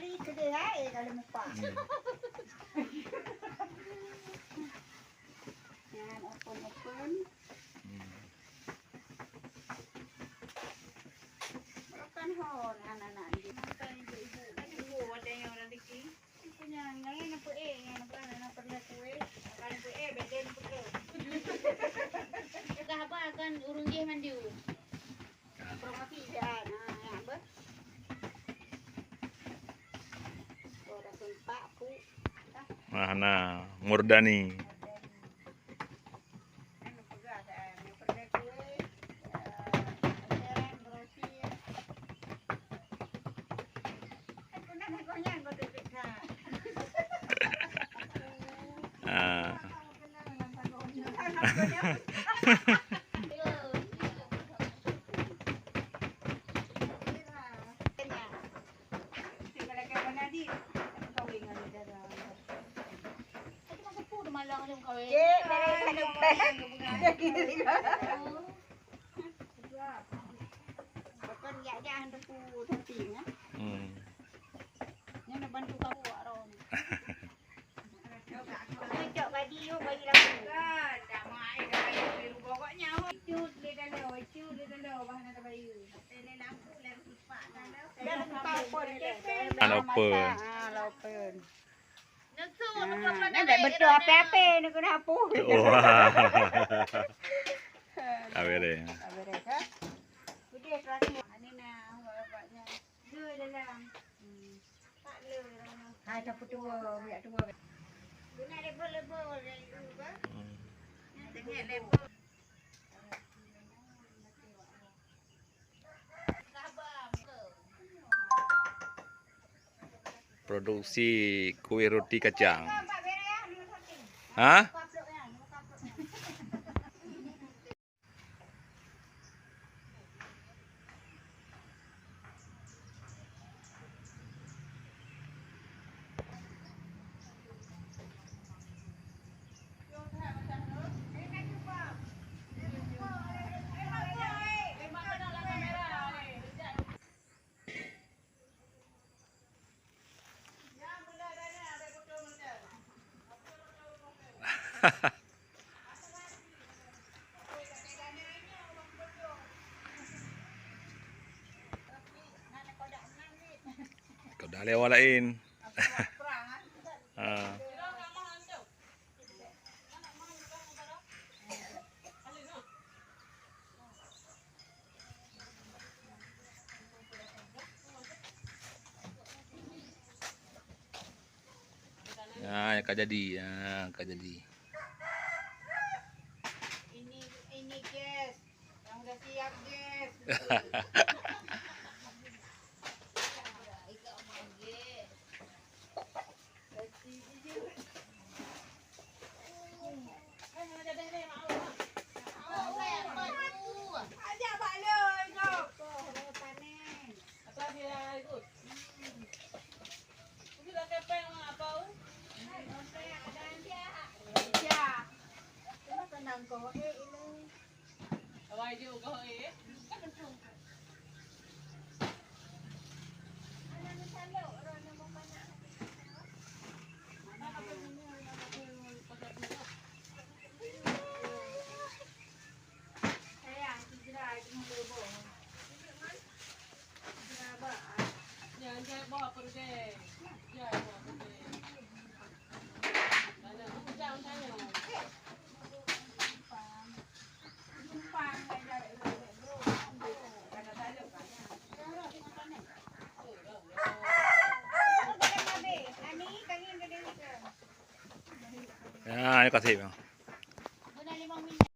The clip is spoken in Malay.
kali kedai kalau muka. Yan, open. Makan hon anak-anak ni. Makan ibu-ibu. Ibu ada yang orang dikit. Punya ngayon po ngayon po na kuwe. Makan po beden po ko. Kahaba kan urung dia mandiu. Promosi dia ya ba. Ora tumpak pu. Nah, Murdani. Laupen. Nak betul apa-apa ni kena apa. Abere. Abere ka? Sudah terakhir. Ini nah bapaknya. Dua dalam. Tak le. Hai dah tua, biar tua. Guna lebel-lebel dari dulu ba? Tengok lebel. Produksi kue roti kacang. Hah? Kau dah lewat lain. Ya, kau jadi, kau jadi. Ini guys, yang dah siap guys. Ya, ini kasih.